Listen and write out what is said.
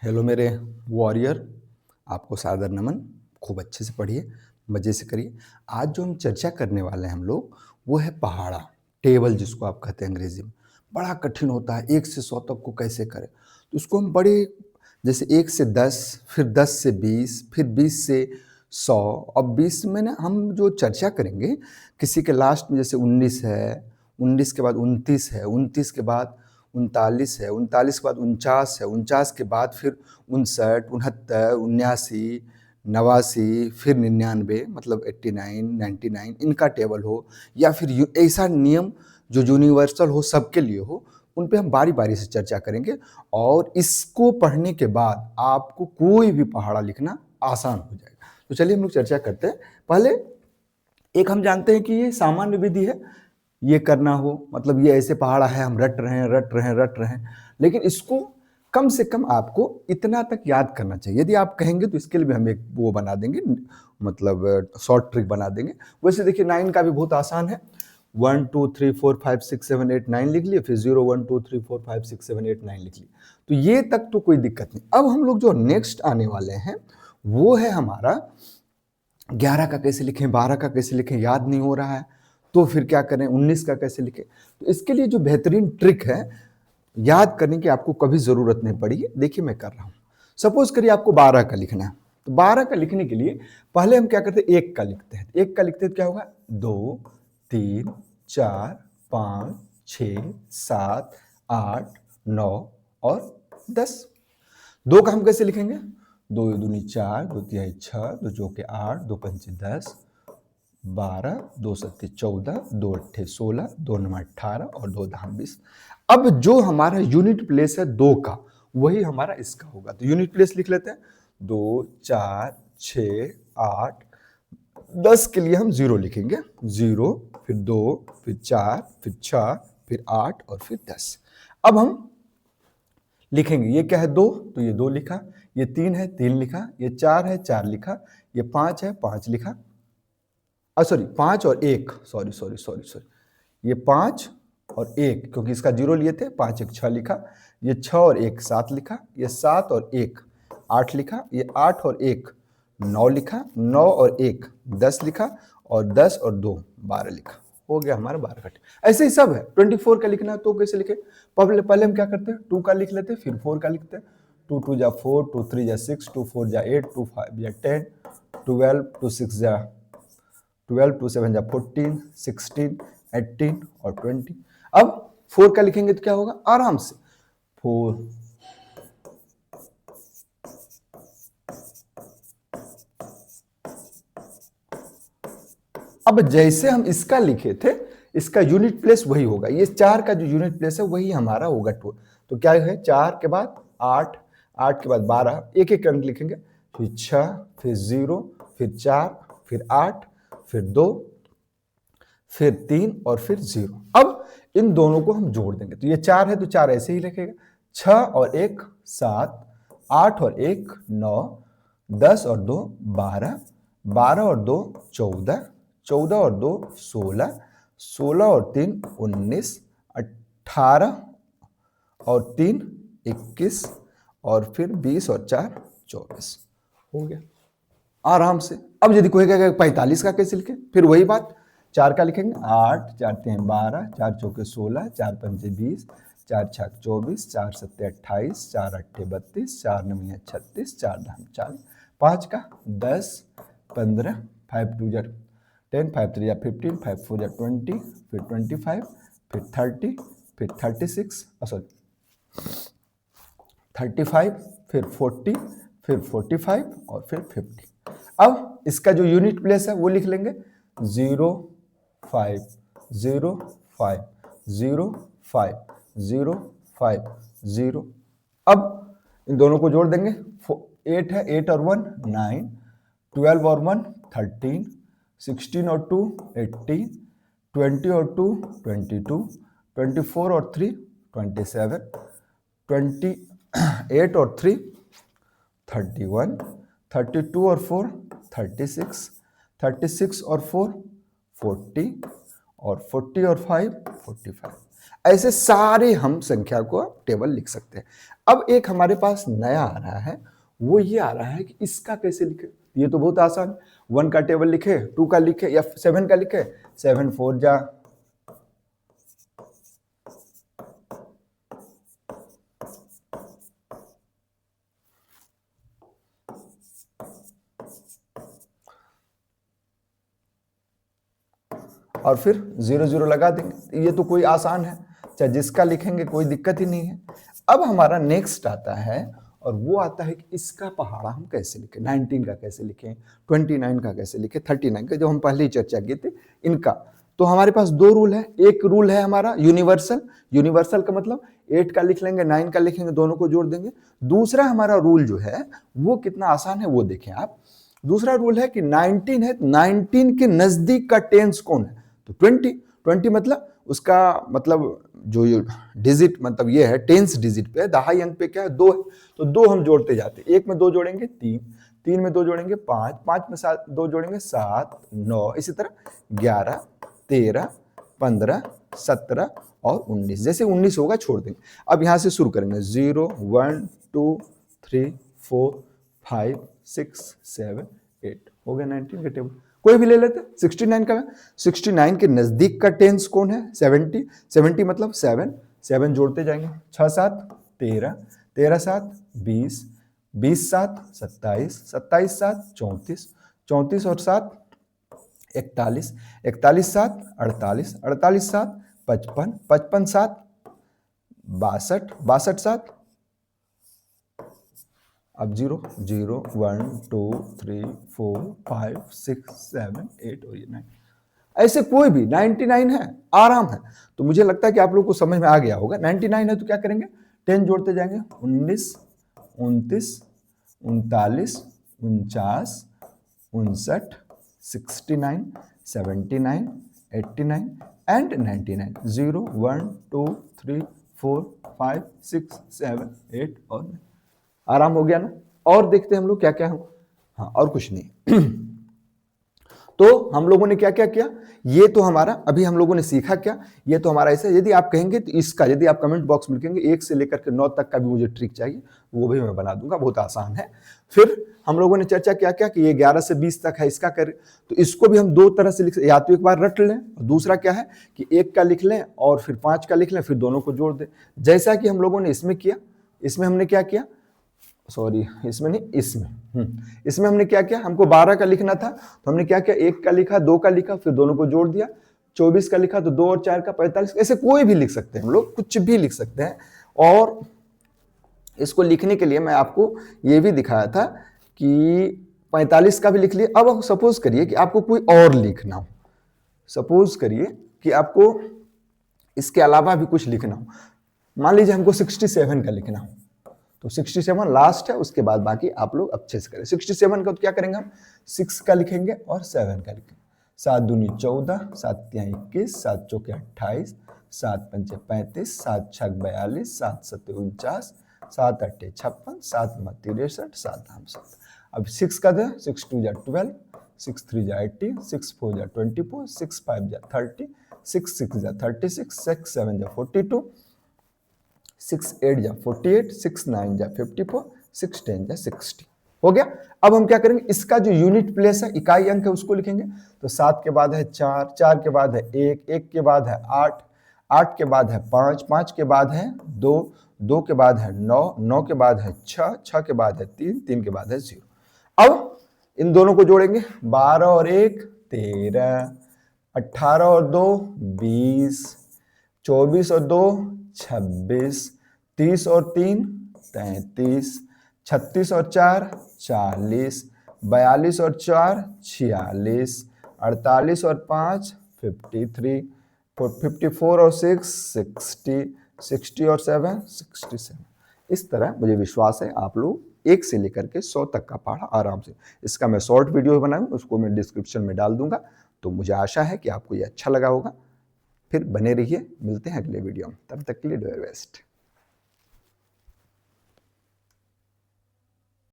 Hello मेरे warrior, आपको सादर नमन। खूब अच्छे से पढ़िए, मज़े से करिए। आज जो हम चर्चा करने वाले हैं हम लोग, वो है पहाड़ा, टेबल जिसको आप कहते हैं अंग्रेजी में। बड़ा कठिन होता है, 1 से 100 तक को कैसे करें। तो उसको हम बड़े, जैसे 1 से 10, फिर 10 से 20, फिर 20 से 100। अब 20 में ना हम जो चर्चा करेंगे, किसी के लास्ट में जैसे 19 है, 19 के बाद 29 है, 29 के बाद 39 है, 39 के बाद 49 है, 49 के बाद फिर 59, 69, 79, 89, फिर 99, मतलब 89, 99 इनका टेबल हो, या फिर ऐसा नियम जो यूनिवर्सल हो, सबके लिए हो, उन पे हम बारी बारी से चर्चा करेंगे। और इसको पढ़ने के बाद आपको कोई भी पहाड़ा लिखना आसान हो जाएगा। तो चलिए हम लोग चर्चा करते हैं। पहले एक हम जानते हैं कि ये सामान्य विधि है, ये करना हो, मतलब ये ऐसे पहाड़ा है, हम रट रहे हैं रट रहे हैं रट रहे हैं, लेकिन इसको कम से कम आपको इतना तक याद करना चाहिए। यदि आप कहेंगे तो इसके लिए भी हम एक वो बना देंगे, मतलब शॉर्ट ट्रिक बना देंगे। वैसे देखिए 9 का भी बहुत आसान है। 1 2 3 4 5 6 7 8 9 लिख लिए, फिर 0 1 2 3 4 5 6 7 8 9 लिख लिए। तो ये तक तो कोई दिक्कत नहीं। अब हम लोग जो नेक्स्ट आने वाले हैं वो है हमारा 11 का कैसे लिखें, 12 का कैसे लिखें, याद नहीं हो रहा है तो फिर क्या करें, 19 का कैसे लिखें। तो इसके लिए जो बेहतरीन ट्रिक है, याद करने की आपको कभी जरूरत नहीं पड़ी। देखिए मैं कर रहा हूं। सपोज करिए आपको 12 का लिखना है, तो 12 का लिखने के लिए पहले हम क्या करते हैं, 1 का लिखते हैं। 1 का लिखते हैं तो क्या होगा, 2 3 4 5 6 7 8 9 और 10। 2 का हम कैसे लिखेंगे, 2 दूनी 4, 2 तिहाई 6, 2 चौके 8, 2 पंचे 10, 12, 2 सत्ते 14, 2 अट्ठे 16, 2 नवा 18 और 2 धाम 20। अब जो हमारा यूनिट प्लेस है 2 का, वही हमारा इसका होगा। तो यूनिट प्लेस लिख लेते हैं। 2 4 6 8 10 के लिए हम 0 लिखेंगे, 0 फिर 2 फिर 4 फिर 6 फिर 8 और फिर 10। अब हम लिखेंगे, ये क्या है 2, तो ये 2 लिखा, ये 3 है 3 लिखा, ये 4 है 4 लिखा, ये 5 है 5 लिखा, सॉरी 5 और 1, सॉरी सॉरी सॉरी सॉरी, ये 5 और 1, क्योंकि इसका 0 लिए थे, 5 1 6 लिखा, ये 6 और 1 7 लिखा, ये 7 और 1 8 लिखा, ये 8 और 1 9 लिखा, 9 और 1 10 लिखा, और 10 और 2 12 लिखा। हो गया हमारा 12 का। ऐसे ही सब है। 24 का लिखना है तो कैसे लिखे, पहले हम क्या करते हैं, 2 का लिख लेते हैं, फिर 4 का लिखते हैं। 2 2 जा 4, 2 3 जा 6, 2 4 जा 8, 2 5 जा 10, 12, 2 6 जा 12, 2 7 जा 14, 16, 18 और 20। अब 4 का लिखेंगे तो क्या होगा, आराम से 4 अब जैसे हम इसका लिखे थे, इसका यूनिट प्लेस वही होगा। ये 4 का जो यूनिट प्लेस है वही हमारा होगा टोल। तो क्या है, 4 के बाद 8, 8 के बाद 12, एक एक अंक लिखेंगे, फिर 6, फिर 0, फिर 4, फिर 8, फिर 2, फिर 3 और फिर 0। अब इन दोनों को हम जोड़ देंगे, तो ये 4 है तो 4 ऐसे ही रखेगा, 6 और 1 7, 8 और 1 9, 10 और 2 12, 12 और 2 14, 14 और 2 16, 16 और 3 19, 18 और 3 21 और फिर 20 और 4 24। हो गया आराम से। अब यदि कोई कहेगा 45 का कैसे लिखे, फिर वही बात, 4 का लिखेंगे, 8 4 3 12, 4 चौके 16, 4 पंचे 20, 4 छक 24, 4 सत्ते 28, 4 अट्ठे 32, 4 नौ 36, 4 धाम 40, 5 का 10 15, 5 2 जा 10, 5 3 जा 15, 5 4 जा 20, फिर 25, फिर 30, फिर 36, सॉरी 35, फिर 40, फिर 45 और फिर 50। अब इसका जो यूनिट प्लेस है वो लिख लेंगे, 0 5 0 5 0 5 0 5 0। अब इन दोनों को जोड़ देंगे, 8 है, 8 और 1 9, 12 और 1 13, 16 और 2 18, 20 और 2 22, 24 और 3 27, 28 और 3 31, 32 और 4 36, 36 और 4 40 और 40 और 5 45। ऐसे सारे हम संख्या को टेबल लिख सकते हैं। अब एक हमारे पास नया आ रहा है, वो ये आ रहा है कि इसका कैसे लिखे। ये तो बहुत आसान, 1 का टेबल लिखे, 2 का लिखे या 7 का लिखे। 7 4 जा, और फिर 0 0 लगा देंगे। ये तो कोई आसान है, चाहे जिसका लिखेंगे कोई दिक्कत ही नहीं है। अब हमारा नेक्स्ट आता है, और वो आता है कि इसका पहाड़ा हम कैसे लिखें, 19 का कैसे लिखें, 29 का कैसे लिखें, 39 का, जो हम पहले ही चर्चा किए थे इनका। तो हमारे पास 2 रूल है। एक रूल है हमारा यूनिवर्सल, यूनिवर्सल का मतलब 8 का लिख लेंगे, 9 का लिखेंगे, दोनों को जोड़ देंगे। दूसरा हमारा रूल जो है वो कितना आसान है वो देखें आप। दूसरा रूल है कि 19 है, 19 के नजदीक का टेंस कौन है, तो 20। 20 मतलब उसका मतलब जो डिजिट मतलब ये है टेंस डिजिट पे है, दहाई अंक पे क्या है, 2 है। तो 2 हम जोड़ते जाते हैं, 1 में 2 जोड़ेंगे 3, 3 में 2 जोड़ेंगे 5, 5 में 2 जोड़ेंगे 7, 9, इसी तरह 11, 13, 15, 17 और 19। जैसे 19 होगा छोड़ देंगे। अब यहां से शुरू करेंगे 0 1 2 3 4 5 6 7 8, हो गया 19 का टेबल। कोई भी ले लेते। 69 का, 69 के नजदीक का टेंस कौन है, 70। 70 मतलब 7, 7 जोड़ते जाएंगे, 6 7 13, 13 7 20, 20 7 27, 27 7 34, 34 और 7 41, 41 7 48, 48 7 55, 55 7 62, 62 7 अब 0 0 1 2 3 4 5 6 7 8 और ये 9, ऐसे कोई भी 99 है, आराम है। तो मुझे लगता है कि आप लोग को समझ में आ गया होगा। 99 है तो क्या करेंगे, 10 जोड़ते जाएंगे, 19 29 39 49 59 69 79 89 एंड 99। 0 1 2 3 4 5 6 7 8 और 9। आराम हो गया ना। और देखते हैं हम लोग क्या क्या हो। हाँ, और कुछ नहीं। तो हम लोगों ने क्या क्या किया, ये तो हमारा अभी हम लोगों ने सीखा क्या, ये तो हमारा ऐसा। यदि आप कहेंगे तो इसका, यदि आप कमेंट बॉक्स में लिखेंगे 1 से लेकर के 9 तक का भी मुझे ट्रिक चाहिए, वो भी मैं बना दूंगा, बहुत आसान है। फिर हम लोगों ने चर्चा क्या क्या कि ये 11 से 20 तक है, इसका करें तो इसको भी हम 2 तरह से लिख, या तो एक बार रट लें, दूसरा क्या है कि 1 का लिख लें और फिर 5 का लिख लें, फिर दोनों को जोड़ दें, जैसा कि हम लोगों ने इसमें किया। इसमें हमने क्या किया, सॉरी इसमें नहीं, इसमें हमने क्या किया, हमको 12 का लिखना था तो हमने क्या किया, 1 का लिखा, 2 का लिखा, फिर दोनों को जोड़ दिया। 24 का लिखा तो 2 और 4 का 45, ऐसे कोई भी लिख सकते हैं हम लोग, कुछ भी लिख सकते हैं। और इसको लिखने के लिए मैं आपको ये भी दिखाया था कि 45 का भी लिख लिया। अब सपोज करिए कि आपको कोई और लिखना हो, सपोज करिए कि आपको इसके अलावा भी कुछ लिखना हो, मान लीजिए हमको 67 का लिखना हो, तो 67 लास्ट है, उसके बाद बाकी आप लोग अच्छे से करें। 67 का तो क्या करेंगे हम, 6 का लिखेंगे और 7 का लिखेंगे। 7 दूनी 14, 7 तिया 21, 7 चौके 28, 7 पंचे 35, 7 छक 42, 7 सत्ते 49, 7 अट्ठे 56, 7 मा 63, 7 हम 7। अब 6 का दे, 6 2 जा 12, 6 3 जा 18, 6 4 जा 24, 6 5 जा 30, 6 6 जा 36, 6 7 जा 42, 6 8 जा 48, 6 9 जा 54, 6 10 जा 60। हो गया। अब हम क्या करेंगे, इसका जो यूनिट प्लेस है, इकाई अंक है, उसको लिखेंगे। तो 7 के बाद है 4, 4 के बाद है 1, 1 के बाद है 8, 8 के बाद है 5, 5 के बाद है 2, 2 के बाद है 9, 9 के बाद है 6, 6 के बाद है 3, 3 के बाद है 0। अब इन दोनों को जोड़ेंगे, 12 और 1 13, 18 और 2 20, 24 और 2 26, 30 और 3 33, 36 और 4 40, 42 और 4 46, 48 और 5 53, 54 और 6 60, 60 और 7 67। इस तरह मुझे विश्वास है आप लोग 1 से लेकर के 100 तक का पढ़ा आराम से। इसका मैं शॉर्ट वीडियो बनाऊँ, उसको मैं डिस्क्रिप्शन में डाल दूंगा। तो मुझे आशा है कि आपको ये अच्छा लगा होगा। फिर बने रहिए, मिलते हैं अगले वीडियो में, तब तक के लिए डू योर बेस्ट।